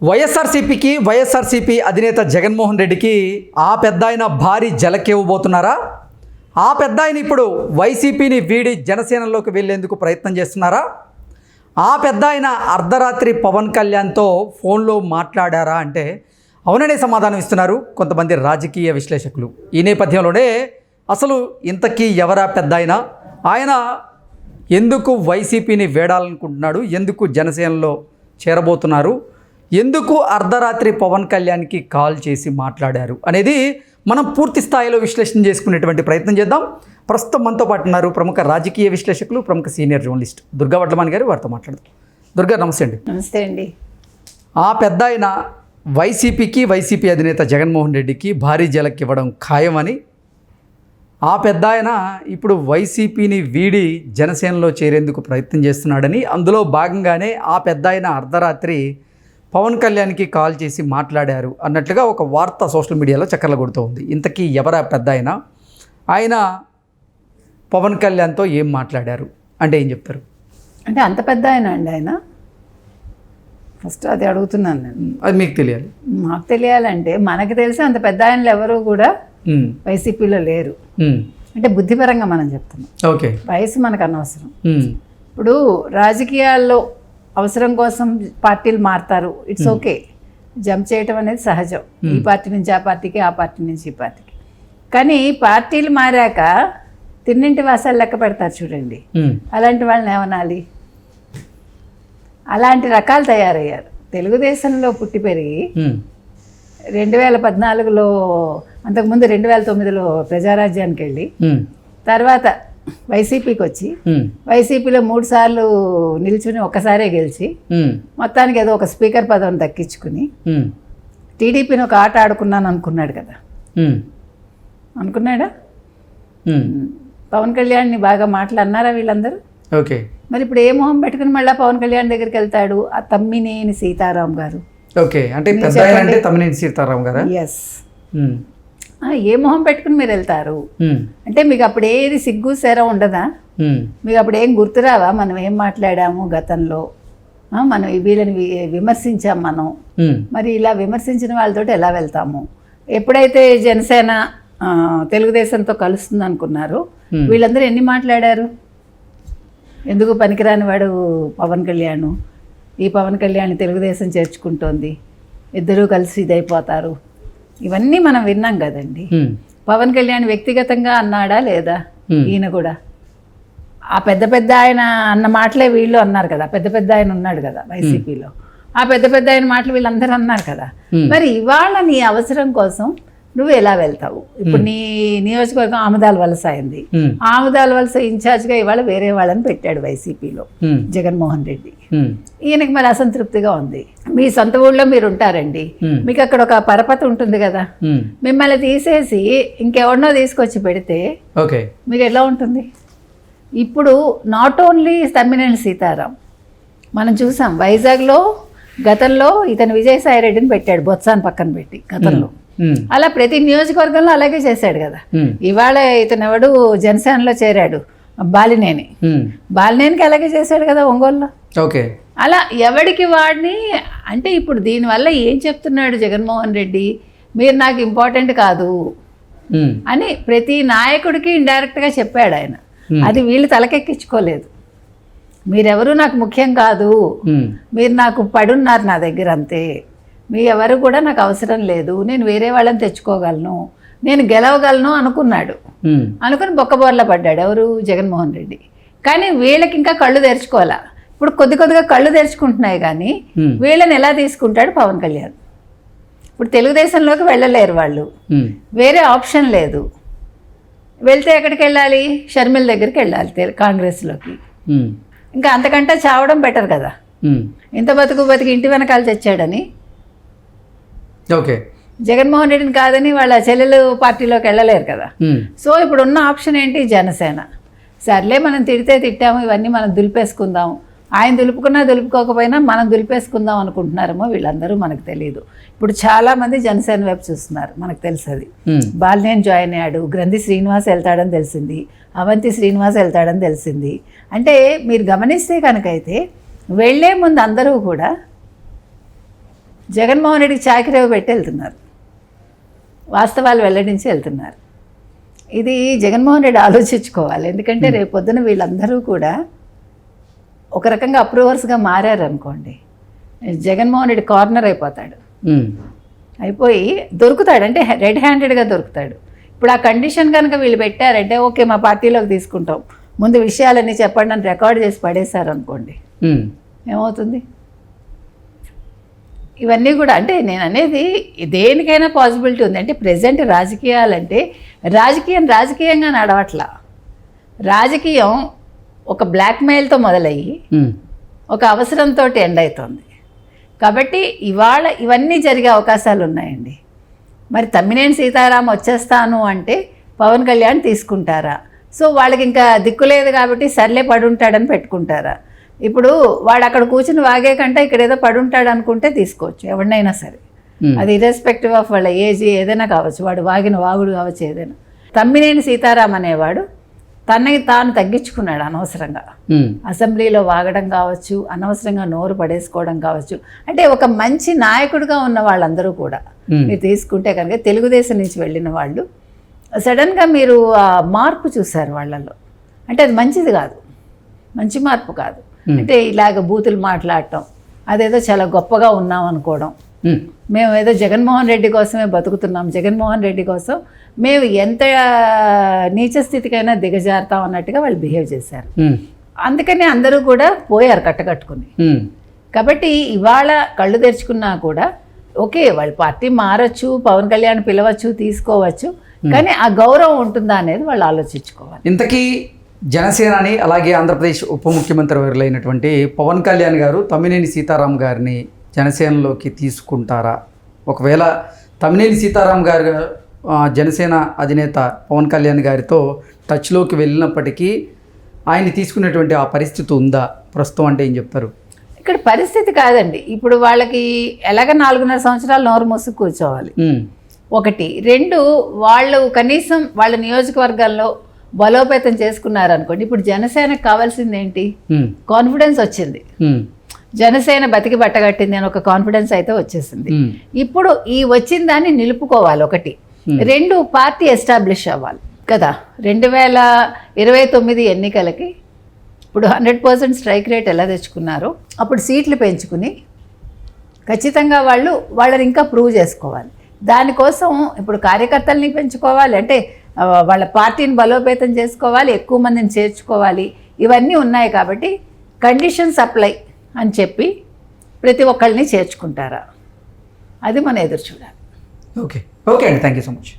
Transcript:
వైఎస్ఆర్సీపీ అధినేత జగన్మోహన్ రెడ్డికి ఆ పెద్దాయన భారీ జలకివ్వబోతున్నారా? ఆ పెద్దాయన ఇప్పుడు వైసీపీని వీడి జనసేనలోకి వెళ్లేందుకు ప్రయత్నం చేస్తున్నారా? ఆ పెద్దాయన అర్ధరాత్రి పవన్ కళ్యాణ్తో ఫోన్లో మాట్లాడారా అంటే అవుననే సమాధానం ఇస్తున్నారు కొంతమంది రాజకీయ విశ్లేషకులు. ఈ నేపథ్యంలోనే అసలు ఇంతకీ ఎవరా పెద్దాయన? ఆయన ఎందుకు వైసీపీని వేడాలనుకుంటున్నాడు? ఎందుకు జనసేనలో చేరబోతున్నారు? ఎందుకు అర్ధరాత్రి పవన్ కళ్యాణ్కి కాల్ చేసి మాట్లాడారు అనేది మనం పూర్తి స్థాయిలో విశ్లేషణ చేసుకునేటువంటి ప్రయత్నం చేద్దాం. ప్రస్తుతం మనతో పాటు ఉన్నారు ప్రముఖ రాజకీయ విశ్లేషకులు, ప్రముఖ సీనియర్ జర్నలిస్ట్ దుర్గా వడ్లమాని గారు. వారితో మాట్లాడదాం. దుర్గా, నమస్తే అండి. నమస్తే అండి. ఆ పెద్ద ఆయన వైసీపీ అధినేత జగన్మోహన్ రెడ్డికి భారీ జలక్ ఇవ్వడం ఖాయమని, ఆ పెద్ద ఆయన ఇప్పుడు వైసీపీని వీడి జనసేనలో చేరేందుకు ప్రయత్నం చేస్తున్నాడని, అందులో భాగంగానే ఆ పెద్ద ఆయన అర్ధరాత్రి పవన్ కళ్యాణ్కి కాల్ చేసి మాట్లాడారు అన్నట్లుగా ఒక వార్త సోషల్ మీడియాలో చక్కర్లు కొడుతూ ఉంది. ఇంతకీ ఎవరా పెద్ద ఆయన? ఆయన పవన్ కళ్యాణ్తో ఏం మాట్లాడారు అంటే ఏం చెప్తారు? అంటే అంత పెద్ద ఆయన అండి ఆయన? ఫస్ట్ అది అడుగుతున్నాను నేను. అది మీకు తెలియాలి. మాకు తెలియాలంటే మనకు తెలిసి అంత పెద్ద ఆయనలు ఎవరు కూడా వైసీపీలో లేరు. అంటే బుద్ధిపరంగా మనం చెప్తున్నాం. ఓకే, వయసు మనకు అనవసరం. ఇప్పుడు రాజకీయాల్లో అవసరం కోసం పార్టీలు మారుతారు, ఇట్స్ ఓకే. జంప్ చేయటం అనేది సహజం. ఈ పార్టీ నుంచి ఆ పార్టీకి, ఆ పార్టీ నుంచి ఈ పార్టీకి. కానీ పార్టీలు మారాక తిన్నింటి వాసాలు లెక్క పెడతారు చూడండి, అలాంటి వాళ్ళని ఏమనాలి? అలాంటి రకాలు తయారయ్యారు. తెలుగుదేశంలో పుట్టి పెరిగి 2014లో, అంతకుముందు 2009లో ప్రజారాజ్యానికి వెళ్ళి తర్వాత వైసీపీకి వచ్చి వైసీపీలో 3 సార్లు నిల్చుని ఒక్కసారే గెలిచి మొత్తానికి ఏదో ఒక స్పీకర్ పదవిని దక్కించుకుని టీడీపీని ఒక ఆట ఆడుకున్నాను అనుకున్నాడు కదా. అనుకున్నాడా? పవన్ కళ్యాణ్ని బాగా మాట్లాడినారా వీళ్ళందరూ? ఓకే. మరి ఇప్పుడు ఏ మొహం పెట్టుకుని మళ్ళీ పవన్ కళ్యాణ్ దగ్గరికి వెళ్తాడు? ఆ తమ్మినేని సీతారాం గారు. ఓకే, అంటే తమ్మినేని సీతారాం గారు. ఎస్. ఏ మొహం పెట్టుకుని మీరు వెళ్తారు? అంటే మీకు అప్పుడు ఏది సిగ్గు సెర ఉండదా? మీకు అప్పుడు ఏం గుర్తురావా? మనం ఏం మాట్లాడాము గతంలో? మనం వీళ్ళని విమర్శించాం మనం. మరి ఇలా విమర్శించిన వాళ్ళతో ఎలా వెళ్తాము? ఎప్పుడైతే జనసేన తెలుగుదేశంతో కలుస్తుంది అనుకున్నారు, వీళ్ళందరూ ఎన్ని మాట్లాడారు? ఎందుకు పనికిరాని వాడు పవన్ కళ్యాణ్, ఈ పవన్ కళ్యాణ్ తెలుగుదేశం చేర్చుకుంటోంది, ఇద్దరూ కలిసి ఇదైపోతారు, ఇవన్నీ మనం విన్నాం కదండి. పవన్ కళ్యాణ్ వ్యక్తిగతంగా అన్నాడా లేదా? ఈయన కూడా ఆ పెద్ద ఆయన అన్న మాటలే వీళ్ళు అన్నారు కదా. పెద్ద ఆయన ఉన్నాడు కదా వైసీపీలో, ఆ పెద్ద ఆయన మాటలు వీళ్ళందరూ అన్నారు కదా. మరి ఇవాళ నీ అవసరం కోసం నువ్వు ఎలా వెళ్తావు? ఇప్పుడు నీ నియోజకవర్గం ఆముదాల వలస అయింది. ఆముదాల వలస ఇన్ఛార్జ్గా ఇవాళ వేరే వాళ్ళని పెట్టాడు వైసీపీలో జగన్మోహన్ రెడ్డి. ఈయనకి మరి అసంతృప్తిగా ఉంది. మీ సొంత ఊళ్ళో మీరు ఉంటారండి, మీకు అక్కడ ఒక పరపతి ఉంటుంది కదా. మిమ్మల్ని తీసేసి ఇంకెవరినో తీసుకొచ్చి పెడితే మీకు ఎలా ఉంటుంది? ఇప్పుడు నాట్ ఓన్లీ తమ్మినేని సీతారాం, మనం చూసాం వైజాగ్లో గతంలో ఇతను విజయసాయి రెడ్డిని పెట్టాడు, బొత్సాన్ని పక్కన పెట్టి గతంలో. అలా ప్రతి నియోజకవర్గంలో అలాగే చేశాడు కదా. ఇవాళ ఇతను ఎవడు జనసేనలో చేరాడు, బాలినేనికి అలాగే చేశాడు కదా ఒంగోలులో. ఓకే. అలా ఎవడికి వాడిని. అంటే ఇప్పుడు దీనివల్ల ఏం చెప్తున్నాడు జగన్మోహన్ రెడ్డి? మీరు నాకు ఇంపార్టెంట్ కాదు అని ప్రతి నాయకుడికి ఇండైరెక్ట్గా చెప్పాడు ఆయన. అది వీళ్ళు తలకెక్కించుకోలేదు. మీరెవరు నాకు ముఖ్యం కాదు, మీరు నాకు పడున్నారు నా దగ్గర అంతే, మీ ఎవరు కూడా నాకు అవసరం లేదు, నేను వేరే వాళ్ళని తెచ్చుకోగలను, నేను గెలవగలను అనుకున్నాడు. అనుకుని బొక్కబోర్ల పడ్డాడు ఎవరు? జగన్మోహన్ రెడ్డి. కానీ వీళ్ళకి ఇంకా కళ్ళు తెరుచుకోవాలా. ఇప్పుడు కొద్దిగా కళ్ళు తెరుచుకుంటున్నాయి, కానీ వీళ్ళని ఎలా తీసుకుంటాడు పవన్ కళ్యాణ్? ఇప్పుడు తెలుగుదేశంలోకి వెళ్ళలేరు వాళ్ళు, వేరే ఆప్షన్ లేదు. వెళ్తే ఎక్కడికి వెళ్ళాలి? షర్మిల దగ్గరికి వెళ్ళాలి, కాంగ్రెస్లోకి. ఇంకా అంతకంటే చావడం బెటర్ కదా. ఇంత బతికి ఇంటి వెనకాల తెచ్చాడని ఓకే జగన్మోహన్ రెడ్డిని కాదని వాళ్ళ చెల్లెలు పార్టీలోకి వెళ్ళలేరు కదా. సో ఇప్పుడు ఉన్న ఆప్షన్ ఏంటి? జనసేన. సర్లే, మనం తిట్టాము, ఇవన్నీ మనం దులిపేసుకుందాం. ఆయన దులుపుకున్నా దులుపుకోకపోయినా మనం దులిపేసుకుందాం అనుకుంటున్నారేమో వీళ్ళందరూ, మనకు తెలియదు. ఇప్పుడు చాలామంది జనసేన వైపు చూస్తున్నారు, మనకు తెలుసు. అది బాలినేని జాయిన్ అయ్యాడు, గ్రంథి శ్రీనివాస్ వెళ్తాడని తెలిసింది, అవంతి శ్రీనివాస్ వెళ్తాడని తెలిసింది. అంటే మీరు గమనిస్తే కనుకైతే వెళ్లే ముందు అందరూ కూడా జగన్మోహన్ రెడ్డికి చాకిరేవు పెట్టి వెళ్తున్నారు, వాస్తవాలు వెల్లడించి వెళ్తున్నారు. ఇది జగన్మోహన్ రెడ్డి ఆలోచించుకోవాలి. ఎందుకంటే రేపు పొద్దున వీళ్ళందరూ కూడా ఒక రకంగా అప్రూవర్స్గా మారారనుకోండి, జగన్మోహన్ రెడ్డి కార్నర్ అయిపోతాడు. అయిపోయి దొరుకుతాడు, అంటే రెడ్ హ్యాండెడ్గా దొరుకుతాడు. ఇప్పుడు ఆ కండిషన్ కనుక వీళ్ళు పెట్టారంటే ఓకే మా పార్టీలోకి తీసుకుంటాం, ముందు విషయాలన్నీ చెప్పండి అని రికార్డ్ చేసి పడేశారు అనుకోండి, ఏమవుతుంది? ఇవన్నీ కూడా అంటే నేను అనేది దేనికైనా పాసిబిలిటీ ఉంది. అంటే ప్రజెంట్ రాజకీయాలంటే రాజకీయంగా నడవట్లా. రాజకీయం ఒక బ్లాక్మెయిల్తో మొదలయ్యి ఒక అవసరంతో ఎండ్ అవుతుంది. కాబట్టి ఇవాళ ఇవన్నీ జరిగే అవకాశాలు ఉన్నాయండి. మరి తమ్మినేని సీతారాం వచ్చేస్తాను అంటే పవన్ కళ్యాణ్ తీసుకుంటారా? సో వాళ్ళకి ఇంకా దిక్కు లేదు కాబట్టి సర్లే పడుంటాడని పెట్టుకుంటారా? ఇప్పుడు వాడు అక్కడ కూర్చుని వాగే కంటే ఇక్కడ ఏదో పడుంటాడు అనుకుంటే తీసుకోవచ్చు ఎవరినైనా సరే, అది ఇర్రెస్పెక్టివ్ ఆఫ్ వాళ్ళ ఏజ్ ఏదైనా కావచ్చు, వాడు వాగిన వాగుడు కావచ్చు ఏదైనా. తమ్మినేని సీతారాం అనేవాడు తనకి తాను తగ్గించుకున్నాడు అనవసరంగా, అసెంబ్లీలో వాగడం కావచ్చు, అనవసరంగా నోరు పడేసుకోవడం కావచ్చు. అంటే ఒక మంచి నాయకుడిగా ఉన్న వాళ్ళందరూ కూడా మీరు తీసుకుంటే కనుక తెలుగుదేశం నుంచి వెళ్ళిన వాళ్ళు సడన్గా మీరు మార్పు చూశారు వాళ్ళల్లో. అంటే అది మంచిది కాదు, మంచి మార్పు కాదు. అంటే ఇలాగ బూతులు మాట్లాడటం, అదేదో చాలా గొప్పగా ఉన్నాం అనుకోవడం, మేము ఏదో జగన్మోహన్ రెడ్డి కోసమే బతుకుతున్నాం, జగన్మోహన్ రెడ్డి కోసం మేము ఎంత నీచ స్థితికైనా దిగజారుతాం అన్నట్టుగా వాళ్ళు బిహేవ్ చేశారు. అందుకని అందరూ కూడా పోయారు కట్టకట్టుకుని. కాబట్టి ఇవాళ కళ్ళు తెరుచుకున్నా కూడా ఓకే వాళ్ళ పార్టీ మారచ్చు, పవన్ కళ్యాణ్ పిలవచ్చు, తీసుకోవచ్చు, కానీ ఆ గౌరవం ఉంటుందా అనేది వాళ్ళు ఆలోచించుకోవాలి. ఇంతకీ జనసేనాని అలాగే ఆంధ్రప్రదేశ్ ఉప ముఖ్యమంత్రి వర్యులైనటువంటి పవన్ కళ్యాణ్ గారు తమ్మినేని సీతారాం గారిని జనసేనలోకి తీసుకుంటారా? ఒకవేళ తమ్మినేని సీతారాం గారు జనసేన అధినేత పవన్ కళ్యాణ్ గారితో టచ్లోకి వెళ్ళినప్పటికీ ఆయన్ని తీసుకునేటువంటి ఆ పరిస్థితి ఉందా ప్రస్తుతం అంటే ఏం చెప్తారు? ఇక్కడ పరిస్థితి కాదండి. ఇప్పుడు వాళ్ళకి ఎలాగ 4.5 సంవత్సరాలు నోరు మూసి కూర్చోవాలి, ఒకటి. రెండు, వాళ్ళు కనీసం వాళ్ళ నియోజకవర్గాల్లో బలోపేతం చేసుకున్నారనుకోండి. ఇప్పుడు జనసేనకు కావాల్సింది ఏంటి? కాన్ఫిడెన్స్ వచ్చింది, జనసేన బతికి బట్టగట్టింది అని ఒక కాన్ఫిడెన్స్ అయితే వచ్చేసింది. ఇప్పుడు ఈ వచ్చిన దాన్ని నిలుపుకోవాలి, ఒకటి. రెండు, పార్టీ ఎస్టాబ్లిష్ అవ్వాలి కదా. 2029 ఎన్నికలకి ఇప్పుడు 100% స్ట్రైక్ రేట్ ఎలా తెచ్చుకున్నారో అప్పుడు సీట్లు పెంచుకుని ఖచ్చితంగా వాళ్ళని ఇంకా ప్రూవ్ చేసుకోవాలి. దానికోసం ఇప్పుడు కార్యకర్తల్ని పెంచుకోవాలి, అంటే వాళ్ళ పార్టీని బలోపేతం చేసుకోవాలి, ఎక్కువ మందిని చేర్చుకోవాలి, ఇవన్నీ ఉన్నాయి. కాబట్టి కండిషన్స్ అప్లై అని చెప్పి ప్రతి ఒక్కళ్ళని చేర్చుకుంటారా, అది మనం ఎదురు చూడాలి. ఓకే అండి, థ్యాంక్ యూ సో మచ్.